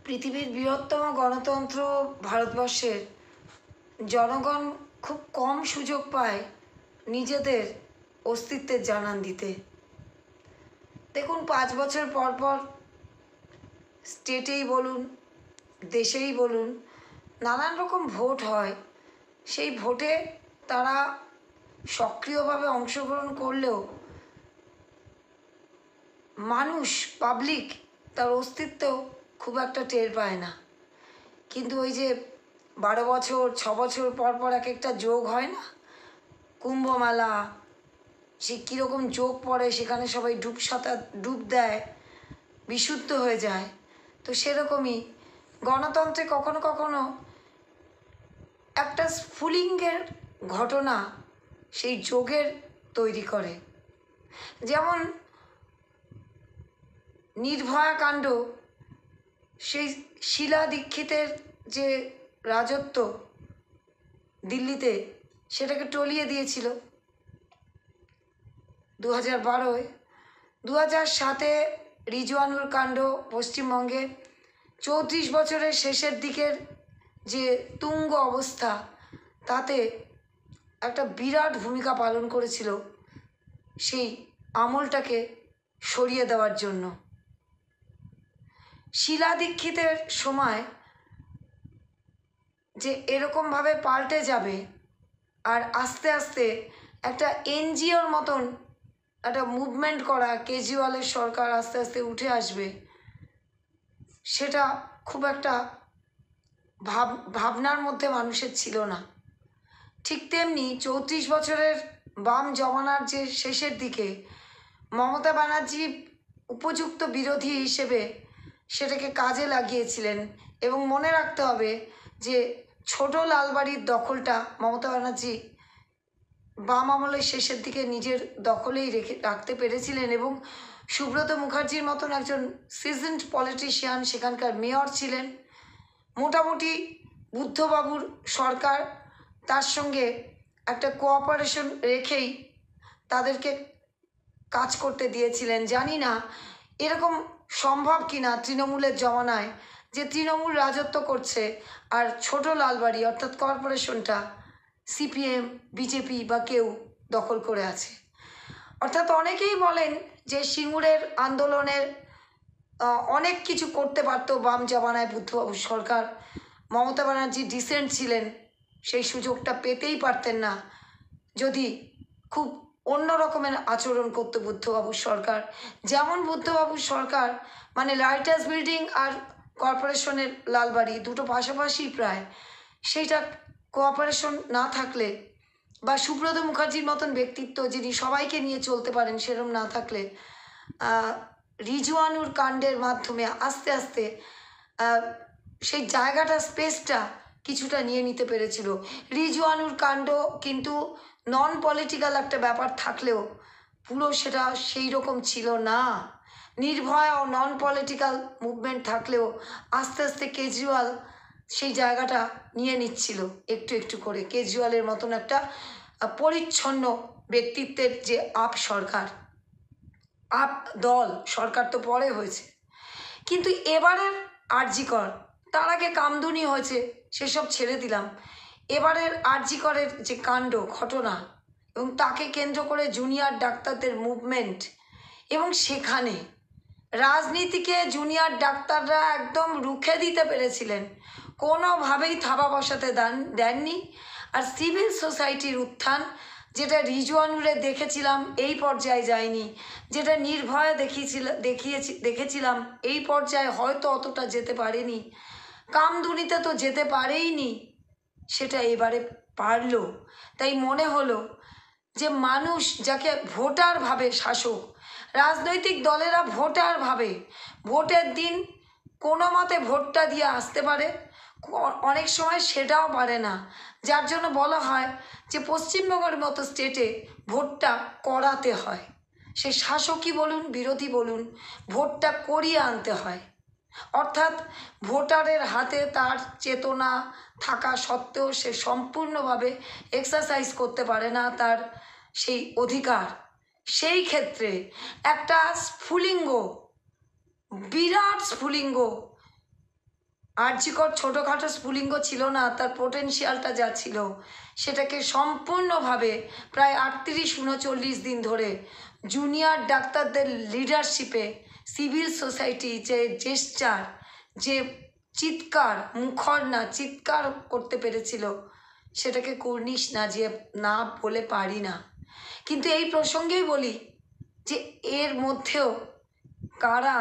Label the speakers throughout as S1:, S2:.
S1: পৃথিবীর বৃহত্তম গণতন্ত্র ভারতবর্ষের জনগণ খুব কম সুযোগ পায় নিজেদের অস্তিত্বের জানান দিতে। দেখুন, 5 বছর পর পর স্টেটেই বলুন, দেশেই বলুন, নানান রকম ভোট হয়। সেই ভোটে তারা সক্রিয়ভাবে অংশগ্রহণ করলেও মানুষ, পাবলিক, তার অস্তিত্ব খুব একটা টের পায় না। কিন্তু ওই যে 12 বছর 6 বছর পর পর এক একটা যোগ হয় না, কুম্ভ মেলা, সে কীরকম যোগ পড়ে, সেখানে সবাই ডুব দেয়, বিশুদ্ধ হয়ে যায়। তো সেরকমই গণতন্ত্রে কখনো কখনো একটা স্ফুলিঙ্গের ঘটনা সেই যোগের তৈরি করে। যেমন নির্ভয়া কাণ্ড, সেই শীলা দীক্ষিতের যে রাজত্ব দিল্লিতে, সেটাকে টলিয়ে দিয়েছিল 2012-য়। 2007-এ রিজওয়ানুর কাণ্ড পশ্চিমবঙ্গে, 34 বছরের শেষের দিকের যে তুঙ্গ অবস্থা, তাতে একটা বিরাট ভূমিকা পালন করেছিল সেই আমলটাকে সরিয়ে দেওয়ার জন্য। শীলা দীক্ষিতের সময় যে এরকমভাবে পাল্টে যাবে আর আস্তে আস্তে একটা এনজিওর মতন একটা মুভমেন্ট করা, কেজরিওয়ালের সরকার আস্তে আস্তে উঠে আসবে, সেটা খুব একটা ভাবনার মধ্যে মানুষের ছিল না। ঠিক তেমনি 34 বছরের বাম জমানার যে শেষের দিকে মমতা ব্যানার্জি উপযুক্ত বিরোধী হিসেবে সেটাকে কাজে লাগিয়েছিলেন। এবং মনে রাখতে হবে যে ছোট লালবাড়ির দখলটা মমতা ব্যানার্জি বাম আমলের শেষের দিকে নিজের দখলেই রাখতে পেরেছিলেন, এবং সুব্রত মুখার্জির মতন একজন সিজনড পলিটিশিয়ান সেখানকার মেয়র ছিলেন। মোটামুটি বুদ্ধবাবুর সরকার তার সঙ্গে একটা কোঅপারেশন রেখেই তাদেরকে কাজ করতে দিয়েছিলেন। জানি না এরকম সম্ভব কিনা তৃণমূলের জমানায়, যে তৃণমূল রাজত্ব করছে আর ছোট লালবাড়ি অর্থাৎ কর্পোরেশনটা সিপিএম, বিজেপি বা কেউ দখল করে আছে। অর্থাৎ অনেকেই বলেন যে সিঙ্গুরের আন্দোলনের অনেক কিছু করতে পারত বাম জমানায় বুদ্ধবাবুর সরকার। মমতা ব্যানার্জি ডিসেন্ট ছিলেন, সেই সুযোগটা পেতেই পারতেন না যদি খুব অন্য রকমের আচরণ করতো বুদ্ধবাবুর সরকার। যেমন বুদ্ধবাবুর সরকার মানে রাইটার্স বিল্ডিং আর কর্পোরেশনের লালবাড়ি দুটো পাশাপাশি প্রায়, সেইটা কোঅপারেশন না থাকলে বা সুব্রত মুখার্জির মতন ব্যক্তিত্ব যিনি সবাইকে নিয়ে চলতে পারেন সেরম না থাকলে রিজওয়ানুর কাণ্ডের মাধ্যমে আস্তে আস্তে সেই জায়গাটা, স্পেসটা কিছুটা নিয়ে নিতে পেরেছিল। রিজওয়ানুর কাণ্ড কিন্তু নন পলিটিক্যাল একটা ব্যাপার থাকলেও পুরো সেটা সেই রকম ছিল না। নির্ভয়া ও নন পলিটিক্যাল মুভমেন্ট থাকলেও আস্তে আস্তে কেজরিওয়াল সেই জায়গাটা নিয়ে নিচ্ছিল একটু একটু করে। কেজরিওয়ালের মতন একটা পরিচ্ছন্ন ব্যক্তিত্বের যে সরকার, দল সরকার তো পরে হয়েছে, কিন্তু এবারের আরজি কর, তার আগে কামদুনি হয়েছে, সেসব ছেড়ে দিলাম। এবারের আরজি করের যে কাণ্ড ঘটনা এবং তাকে কেন্দ্র করে জুনিয়র ডাক্তারদের মুভমেন্ট, এবং সেখানে রাজনীতিকে জুনিয়র ডাক্তাররা একদম রুখে দিতে পেরেছিলেন, কোনোভাবেই থাবা বসাতে দেননি। আর সিভিল সোসাইটির উত্থান, যেটা রিজওয়ানুরে দেখেছিলাম এই পর্যায়ে যায়নি, যেটা নির্ভয়া দেখেছিলাম এই পর্যায়ে হয়তো অতটা যেতে পারেনি, কামদুনিতে তো যেতে পারেইনি, সেটা এবারে পারল। তাই মনে হলো যে মানুষ যাকে ভোটার ভাবে শাসক, রাজনৈতিক দলেরা ভোটার ভাবে, ভোটের দিন কোনো মতে ভোটটা দিয়ে আসতে পারে, অনেক সময় সেটাও পারে না, যার জন্য বলা হয় যে পশ্চিমবঙ্গের মতো স্টেটে ভোটটা করাতে হয়। সে শাসকই বলুন বিরোধী বলুন, ভোটটা করিয়ে আনতে হয়। অর্থাৎ ভোটারের হাতে তার চেতনা থাকা সত্ত্বেও সে সম্পূর্ণভাবে এক্সারসাইজ করতে পারে না তার সেই অধিকার। সেই ক্ষেত্রে একটা স্ফুলিঙ্গ, বিরাট স্ফুলিঙ্গ আর্যিকর ছোটোখাটো স্ফুলিঙ্গ ছিল না, তার পোটেনশিয়ালটা যা ছিল সেটাকে সম্পূর্ণভাবে প্রায় 38-39 দিন ধরে জুনিয়র ডাক্তারদের লিডারশিপে সিভিল সোসাইটি যে জেস্চার, যে চিৎকার, মুখর না চিৎকার করতে পেরেছিল, সেটাকে কুর্নিশ না যে না বলে পারি না। কিন্তু এই প্রসঙ্গেই বলি যে এর মধ্যেও কারা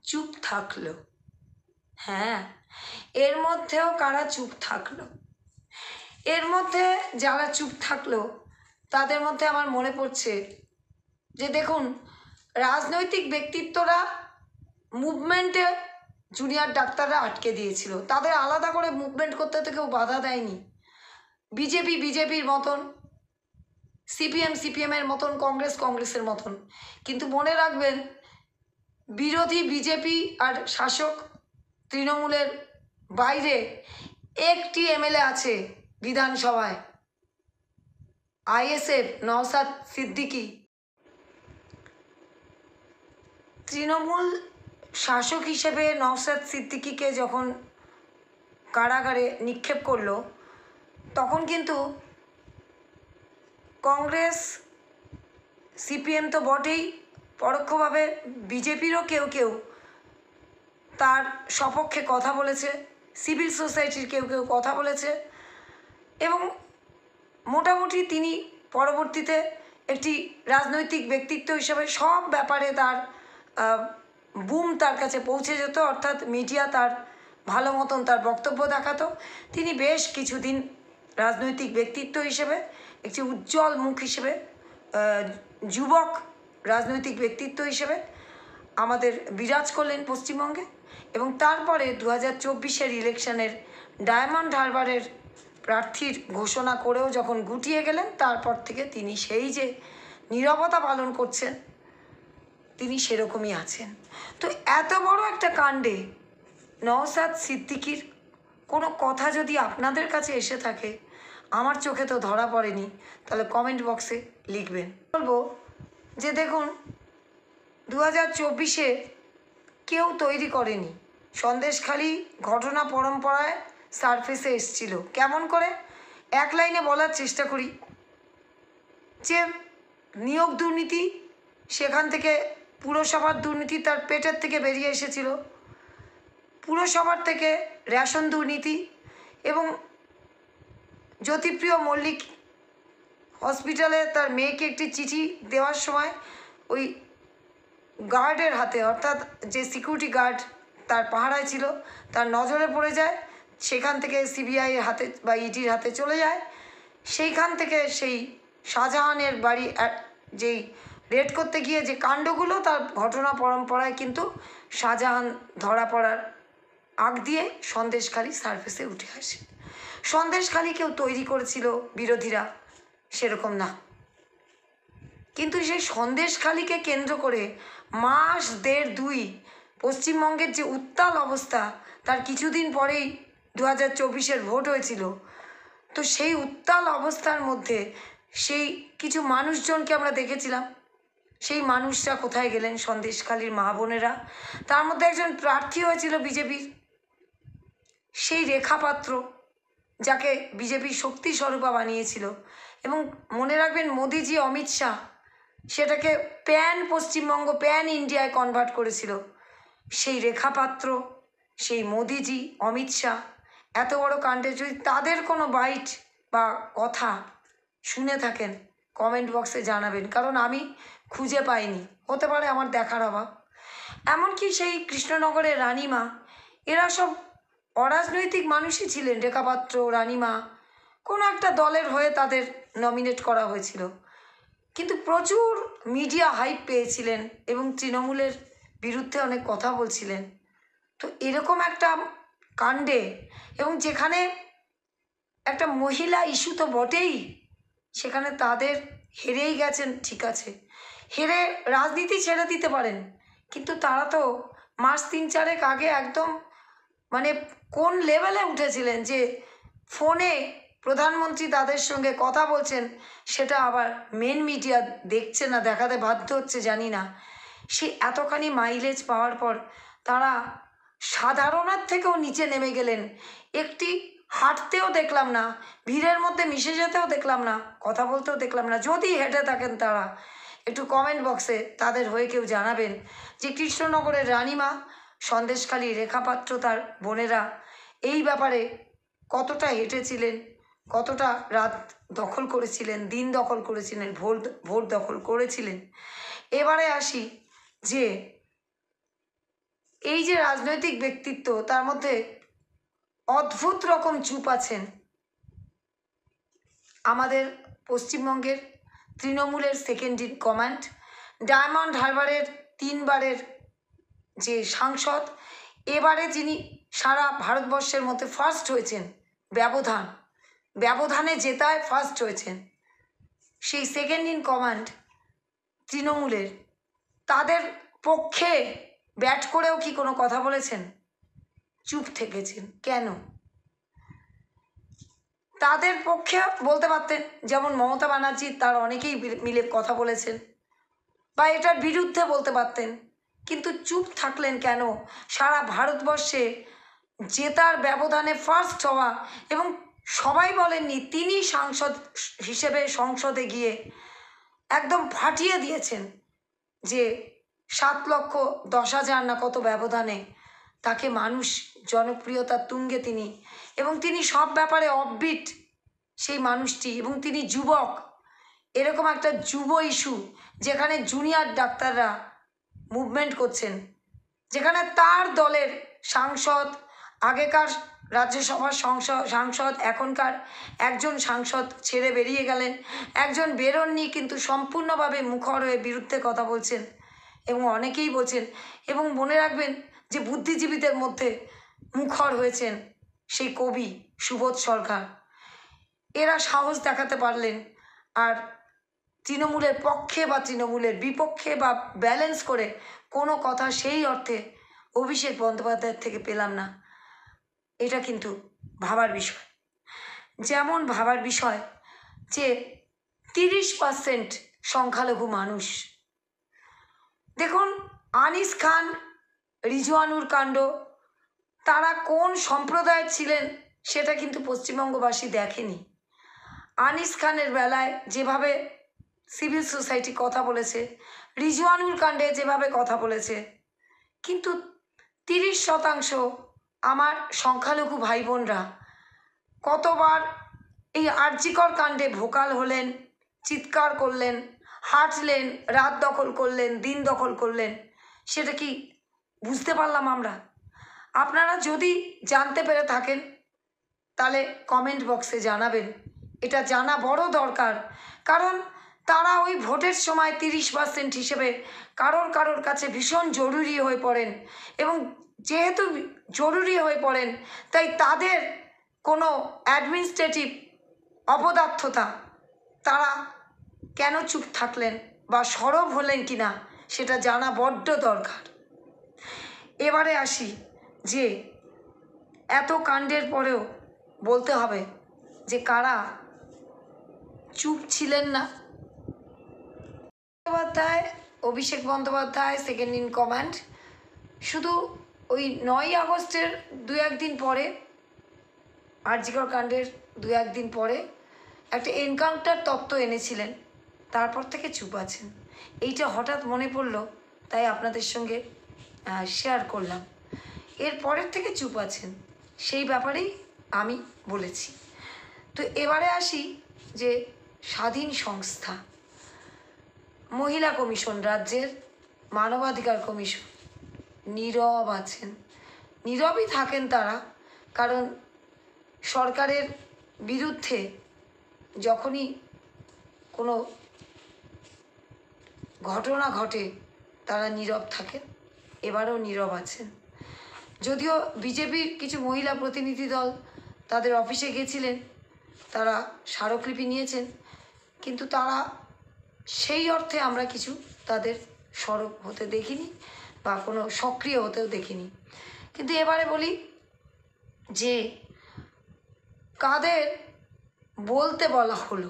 S1: চুপ থাকলো? হ্যাঁ, এর মধ্যেও কারা চুপ থাকলো? এর মধ্যে যারা চুপ থাকলো তাদের মধ্যে আমার মনে পড়ছে যে দেখুন, রাজনৈতিক ব্যক্তিত্বরা মুভমেন্টে জুনিয়র ডাক্তাররা আটকে দিয়েছিল, তাদের আলাদা করে মুভমেন্ট করতে তো কেউ বাধা দেয়নি। বিজেপির মতন, সিপিএমের মতন, কংগ্রেসের মতন। কিন্তু মনে রাখবেন, বিরোধী বিজেপি আর শাসক তৃণমূলের বাইরে একটি এমএলএ আছে বিধানসভায়, আইএসএফ নওশাদ সিদ্দিকী। তৃণমূল শাসক হিসেবে নওশাদ সিদ্দিকীকে যখন কারাগারে নিক্ষেপ করলো, তখন কিন্তু কংগ্রেস, সিপিএম তো বটেই, পরোক্ষভাবে বিজেপিরও কেউ তার সপক্ষে কথা বলেছে, সিভিল সোসাইটির কেউ কথা বলেছে, এবং মোটামুটি তিনি পরবর্তীতে একটি রাজনৈতিক ব্যক্তিত্ব হিসেবে সব ব্যাপারে তার বুম তার কাছে পৌঁছে যেত, অর্থাৎ মিডিয়া তার ভালো মতন তার বক্তব্য দেখাতো। তিনি বেশ কিছুদিন রাজনৈতিক ব্যক্তিত্ব হিসেবে, একটি উজ্জ্বল মুখ হিসেবে, যুবক রাজনৈতিক ব্যক্তিত্ব হিসেবে আমাদের বিরাজ করলেন পশ্চিমবঙ্গে। এবং তারপরে 2024 ইলেকশনের ডায়মন্ড হারবারের প্রার্থীর ঘোষণা করেও যখন গুটিয়ে গেলেন, তারপর থেকে তিনি সেই যে নীরবতা পালন করছেন, তিনি সেরকমই আছেন। তো এত বড় একটা কাণ্ডে নওশাদ সিদ্দিকীর কোনো কথা যদি আপনাদের কাছে এসে থাকে, আমার চোখে তো ধরা পড়েনি, তাহলে কমেন্ট বক্সে লিখবেন। বলবো যে দেখুন, 2024 কেউ তৈরি করেনি। সন্দেশখালি ঘটনা পরম্পরায় সারফেসে এসছিল। কেমন করে? এক লাইনে বলার চেষ্টা করি যে নিয়োগ দুর্নীতি, সেখান থেকে পুরসভার দুর্নীতি তার পেটের থেকে বেরিয়ে এসেছিল, পুরসভার থেকে রেশন দুর্নীতি, এবং জ্যোতিপ্রিয় মল্লিক হসপিটালে তার মেয়েকে একটি চিঠি দেওয়ার সময় ওই গার্ডের হাতে, অর্থাৎ যে সিকিউরিটি গার্ড তার পাহারায় ছিল, তার নজরে পড়ে যায়, সেখান থেকে সিবিআইয়ের হাতে বা ইডির হাতে চলে যায়। সেইখান থেকে সেই শাহজাহানের বাড়ি যেই রেড করতে গিয়ে যে কাণ্ডগুলো, তার ঘটনা পরম্পরায় কিন্তু শাহজাহান ধরা পড়ার আগ দিয়ে সন্দেশখালি সারফেসে উঠে আসে। সন্দেশখালি কেউ তৈরি করেছিল বিরোধীরা? সেরকম না। কিন্তু সেই সন্দেশখালিকে কেন্দ্র করে মাস দেড় দুই পশ্চিমবঙ্গের যে উত্তাল অবস্থা, তার কিছুদিন পরেই 2024 ভোট হয়েছিল। তো সেই উত্তাল অবস্থার মধ্যে সেই কিছু মানুষজনকে আমরা দেখেছিলাম। সেই মানুষরা কোথায় গেলেন? সন্দেশখালির মা বোনেরা। তার মধ্যে একজন প্রার্থী হয়েছিল বিজেপির, সেই রেখা পাত্র, যাকে বিজেপি শক্তি স্বরূপা বানিয়েছিল। এবং মনে রাখবেন, মোদিজি, অমিত শাহ সেটাকে প্যান পশ্চিমবঙ্গ, প্যান ইন্ডিয়ায় কনভার্ট করেছিল। সেই রেখা পাত্র, সেই মোদিজি, অমিত শাহ এত বড় কাণ্ডে যদি তাদের কোনো বাইট বা কথা শুনে থাকেন, কমেন্ট বক্সে জানাবেন, কারণ আমি খুঁজে পাইনি। হতে পারে আমার দেখার অভাব। এমনকি সেই কৃষ্ণনগরের রানীমা, এরা সব অরাজনৈতিক মানুষই ছিলেন। রেখাপাত্র, রানীমা কোনো একটা দলের হয়ে তাদের নমিনেট করা হয়েছিল, কিন্তু প্রচুর মিডিয়া হাইপ পেয়েছিলেন এবং তৃণমূলের বিরুদ্ধে অনেক কথা বলছিলেন। তো এরকম একটা কাণ্ডে, এবং যেখানে একটা মহিলা ইস্যু তো বটেই, সেখানে তাদের হেরেই গেছেন। ঠিক আছে, হেরে রাজনীতি ছেড়ে দিতে পারেন, কিন্তু তারা তো মাস 3-4 আগে একদম মানে কোন লেভেলে উঠেছিলেন যে ফোনে প্রধানমন্ত্রী তাদের সঙ্গে কথা বলছেন, সেটা আবার মেন মিডিয়া দেখছে না, দেখাতে বাধ্য হচ্ছে, জানি না। সে এতখানি মাইলেজ পাওয়ার পর তারা সাধারণের থেকেও নিচে নেমে গেলেন। একটি হাঁটতেও দেখলাম না, ভিড়ের মধ্যে মিশে যেতেও দেখলাম না, কথা বলতেও দেখলাম না। যদি হেঁটে থাকেন তারা একটু কমেন্ট বক্সে তাদের হয়ে কেউ জানাবেন যে কৃষ্ণনগরের রানীমা, সন্দেশখালী রেখাপাত্র তার বোনেরা এই ব্যাপারে কতটা হেঁটেছিলেন, কতটা রাত দখল করেছিলেন, দিন দখল করেছিলেন, ভোর দখল করেছিলেন। এবারে আসি যে এই যে রাজনৈতিক ব্যক্তিত্ব, তার মধ্যে অদ্ভুত রকম চুপ আছেন আমাদের পশ্চিমবঙ্গের তৃণমূলের সেকেন্ড ইন কমান্ড, ডায়মন্ড হারবারের 3 বারের যে সাংসদ, এবারে যিনি সারা ভারতবর্ষের মধ্যে ফার্স্ট হয়েছেন, ব্যবধানে জেতায় ফার্স্ট হয়েছেন, সেই সেকেন্ড ইন কমান্ড তৃণমূলের, তাদের পক্ষে ব্যাট করেও কি কোনো কথা বলেছেন? চুপ থেকেছেন কেন? তাদের পক্ষে বলতে পারতেন, যেমন মমতা ব্যানার্জি তার অনেকেই মিলে কথা বলেছেন, বা এটার বিরুদ্ধে বলতে পারতেন, কিন্তু চুপ থাকলেন কেন? সারা ভারতবর্ষে জেতার ব্যবধানে ফার্স্ট হওয়া, এবং সবাই বলেননি, তিনি সাংসদ হিসেবে সংসদে গিয়ে একদম ফাটিয়ে দিয়েছেন যে 7,10,000 না কত ব্যবধানে তাকে মানুষ জনপ্রিয়তার তুঙ্গে তিনি, এবং তিনি সব ব্যাপারে অফবিট সেই মানুষটি, এবং তিনি যুবক। এরকম একটা যুব ইস্যু যেখানে জুনিয়র ডাক্তাররা মুভমেন্ট করছেন, যেখানে তার দলের সাংসদ, আগেকার রাজ্যসভার সাংসদ, এখনকার একজন সাংসদ ছেড়ে বেরিয়ে গেলেন, একজন বেরোননি কিন্তু সম্পূর্ণভাবে মুখর হয়ে বিরুদ্ধে কথা বলছেন, এবং অনেকেই বলছেন, এবং মনে রাখবেন যে বুদ্ধিজীবীদের মধ্যে মুখর হয়েছেন সেই কবি সুবোধ সরকার। এরা সাহস দেখাতে পারলেন, আর তৃণমূলের পক্ষে বা তৃণমূলের বিপক্ষে বা ব্যালেন্স করে কোনো কথা সেই অর্থে অভিষেক বন্দ্যোপাধ্যায়ের থেকে পেলাম না। এটা কিন্তু ভাবার বিষয়। যেমন ভাবার বিষয় যে 30% সংখ্যালঘু মানুষ। দেখুন, আনিস খান, রিজওয়ানুর কাণ্ড, তারা কোন সম্প্রদায়ের ছিলেন সেটা কিন্তু পশ্চিমবঙ্গবাসী দেখেনি। আনিস খানের বেলায় যেভাবে সিভিল সোসাইটি কথা বলেছে, রিজওয়ানুর কাণ্ডে যেভাবে কথা বলেছে, কিন্তু 30% আমার সংখ্যালঘু ভাই বোনরা কতবার এই আরজিকর কাণ্ডে ভোকাল হলেন, চিৎকার করলেন, হাঁটলেন, রাত দখল করলেন, দিন দখল করলেন, সেটা কি বুঝতে পারলাম আমরা? আপনারা যদি জানতে পেরে থাকেন তাহলে কমেন্ট বক্সে জানাবেন। এটা জানা বড় দরকার, কারণ তারা ওই ভোটের সময় 30% হিসেবে কারোর কাছে ভীষণ জরুরি হয়ে পড়েন, এবং যেহেতু জরুরি হয়ে পড়েন তাই তাদের কোনো অ্যাডমিনিস্ট্রেটিভ অপদার্থতা, তারা কেন চুপ থাকলেন বা সরব হলেন কি না সেটা জানা বড্ড দরকার। এবারে আসি যে এত কাণ্ডের পরেও বলতে হবে যে কারা চুপ ছিলেন না। Abhishek Bandyopadhyay second in command শুধু ওই 9ই আগস্টের 2-1 দিন পরে, আরজিকর কাণ্ডের 2-1 দিন পরে একটা এনকাউন্টার তত্ত্ব এনেছিলেন, তারপর থেকে চুপ আছেন। এইটা হঠাৎ মনে পড়লো, তাই আপনাদের সঙ্গে শেয়ার করলাম। এর পরের থেকে চুপ আছেন, সেই ব্যাপারেই আমি বলেছি। তো এবারে আসি যে স্বাধীন সংস্থা, মহিলা কমিশন, রাজ্যের মানবাধিকার কমিশন নীরব আছেন। নীরবই থাকেন তারা, কারণ সরকারের বিরুদ্ধে যখনই কোনো ঘটনা ঘটে তারা নীরব থাকেন। এবারেও নীরব আছেন। যদিও বিজেপির কিছু মহিলা প্রতিনিধি দল তাদের অফিসে গেছিলেন, তারা স্মারকলিপি নিয়েছেন, কিন্তু তারা সেই অর্থে আমরা কিছু তাদের সরব হতে দেখিনি বা কোনো সক্রিয় হতেও দেখিনি। কিন্তু এবারে বলি যে কাদের বলতে বলা হলো,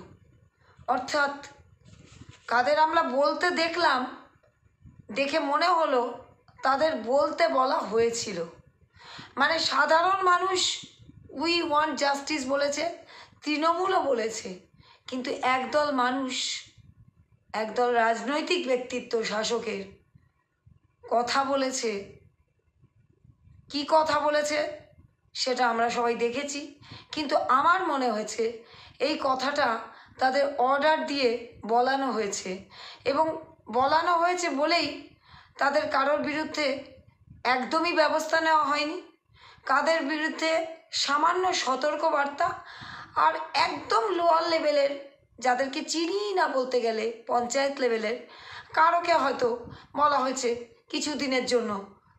S1: অর্থাৎ কাদের আমরা বলতে দেখলাম, দেখে মনে হলো তাদের বলতে বলা হয়েছিল। মানে সাধারণ মানুষ উই ওয়ান্ট জাস্টিস বলেছে, তৃণমূলও বলেছে, কিন্তু একদল মানুষ, একদল রাজনৈতিক ব্যক্তিত্ব শাসকের কথা বলেছে। কি কথা বলেছে সেটা আমরা সবাই দেখেছি, কিন্তু আমার মনে হয়েছে এই কথাটা তাদের অর্ডার দিয়ে বলানো হয়েছে, এবং বলানো হয়েছে বলেই তাদের কারোর বিরুদ্ধে একদমই ব্যবস্থা নেওয়া হয়নি, কাদের বিরুদ্ধে সামান্য সতর্কবার্তা, আর একদম লোয়ার লেভেলের যাদেরকে চিনি না বলতে গেলে পঞ্চায়েত লেভেলের কারোকে হয়তো বলা হয়েছে কিছুদিনের জন্য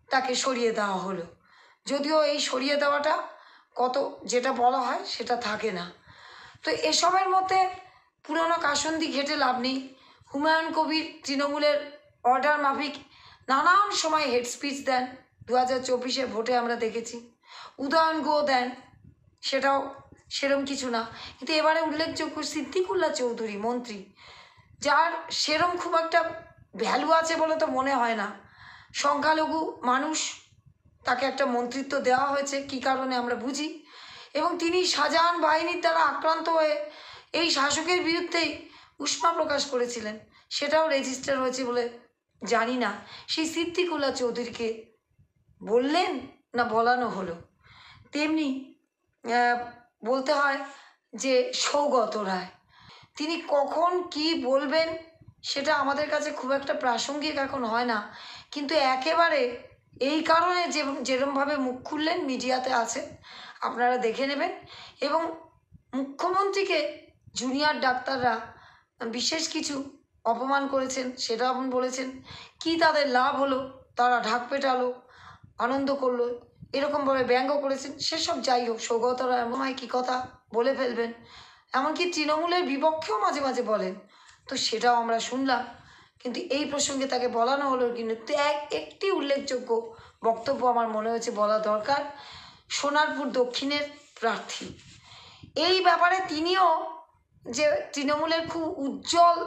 S1: তাকে সরিয়ে দেওয়া হলো, যদিও এই সরিয়ে দেওয়াটা কত যেটা বলা হয় সেটা থাকে না। তো এসবের মধ্যে পুরনো কাসন্দি ঘেটে লাভ নেই। হুমায়ুন কবির তৃণমূলের অর্ডার মাফিক নানান সময় হেড স্পিচ দেন, 2024 ভোটে আমরা দেখেছি। উদয়ন গো দেন, সেটাও সেরম কিছু না, কিন্তু এবারে উল্লেখযোগ্য সিদ্দিকুল্লাহ চৌধুরী মন্ত্রী, যার সেরম খুব একটা ভ্যালু আছে বলে তো মনে হয় না। সংখ্যালঘু মানুষ, তাকে একটা মন্ত্রিত্ব দেওয়া হয়েছে কী কারণে আমরা বুঝি, এবং তিনি শাহজাহান বাহিনীর দ্বারা আক্রান্ত হয়ে এই শাসকের বিরুদ্ধেই উষ্মা প্রকাশ করেছিলেন, সেটাও রেজিস্টার হয়েছে বলে জানি না। সেই সিদ্দিকুল্লাহ চৌধুরীকে বললেন না বলানো হলো। তেমনি বলতে হয় যে সৌগত রায়, তিনি কখন কি বলবেন সেটা আমাদের কাছে খুব একটা প্রাসঙ্গিক এখন হয় না, কিন্তু একেবারে এই কারণে যেরমভাবে মুখ খুললেন, মিডিয়াতে আছে, আপনারা দেখে নেবেন। এবং মুখ্যমন্ত্রীকে জুনিয়র ডাক্তাররা বিশেষ কিছু অপমান করেছেন, সেটা আপনি বলেছেন। কি তাদের লাভ হলো, তারা ঢাক পেটালো, আনন্দ করলো, এরকমভাবে ব্যঙ্গ করেছেন, সেসব যাই হোক, সৌগতরা এমন হয় কী কথা বলে ফেলবেন, এমনকি তৃণমূলের বিপক্ষেও মাঝে মাঝে বলেন, তো সেটাও আমরা শুনলাম। কিন্তু এই প্রসঙ্গে তাকে বলানো হলো, কিন্তু একটি উল্লেখযোগ্য বক্তব্য আমার মনে হয়েছে বলা দরকার। সোনারপুর দক্ষিণের প্রার্থী, এই ব্যাপারে তিনিও যে তৃণমূলের খুব উজ্জ্বল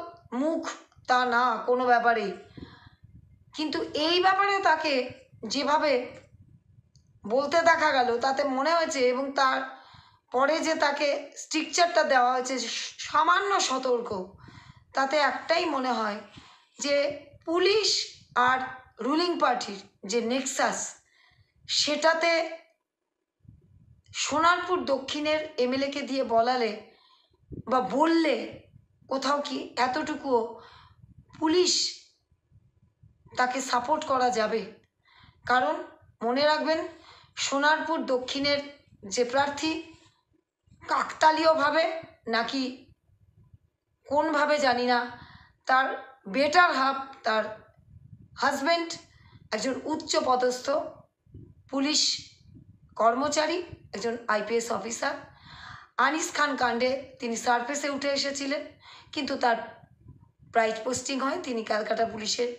S1: মুখ তা না কোনো ব্যাপারেই, কিন্তু এই ব্যাপারে তাকে যেভাবে বলতে দেখা গেল তাতে মনে হয়েছে, এবং তার পরে যে তাকে স্ট্রিকচারটা দেওয়া হয়েছে সামান্য সতর্ক, তাতে একটাই মনে হয় যে পুলিশ আর রুলিং পার্টির যে নেক্সাস, সেটাতে সোনারপুর দক্ষিণের এমএলএকে দিয়ে বলালে বা বললে কোথাও কি এতটুকুও পুলিশ তাকে সাপোর্ট করা যাবে? কারণ মনে রাখবেন, সোনারপুর দক্ষিণের যে প্রার্থী কাকতালীয়ভাবে নাকি কোনভাবে জানি না, তার বেটার হাফ, তার হাজব্যান্ড একজন উচ্চ পদস্থ পুলিশ কর্মচারী, একজন আইপিএস অফিসার। আনিস খান কাণ্ডে তিনি সার্ফেসে উঠে এসেছিলেন, কিন্তু তার প্রাইজ পোস্টিং হয়, তিনি ক্যালকাটা পুলিশের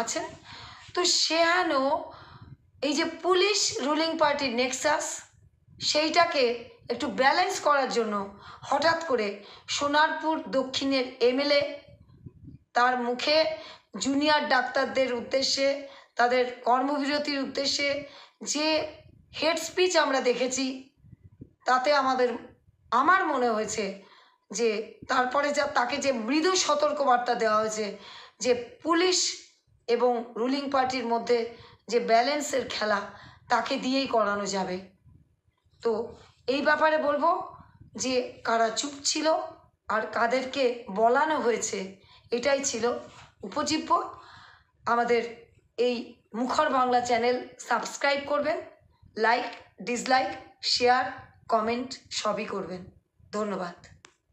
S1: আছেন। তো সেহেন এই যে পুলিশ রুলিং পার্টির নেক্সাস, সেইটাকে একটু ব্যালেন্স করার জন্য হঠাৎ করে সোনারপুর দক্ষিণের এমএলএ তার মুখে জুনিয়র ডাক্তারদের উদ্দেশ্যে, তাদের কর্মবিরতির উদ্দেশ্যে যে হেড স্পিচ আমরা দেখেছি, তাতে আমার মনে হয়েছে যে তারপরে তাকে যে মৃদু সতর্কবার্তা দেওয়া হয়েছে যে পুলিশ এবং রুলিং পার্টির মধ্যে যে ব্যালেন্সের খেলা, তাকে দিয়েই করানো যাবে। তো এই ব্যাপারে বলবো যে কারা চুপ ছিল আর কাদেরকে বলানো হয়েছে, এটাই ছিল উপজীব্য। আমাদের এই মুখর বাংলা চ্যানেল সাবস্ক্রাইব করবেন, লাইক, ডিসলাইক, শেয়ার, কমেন্ট সবই করবেন। ধন্যবাদ।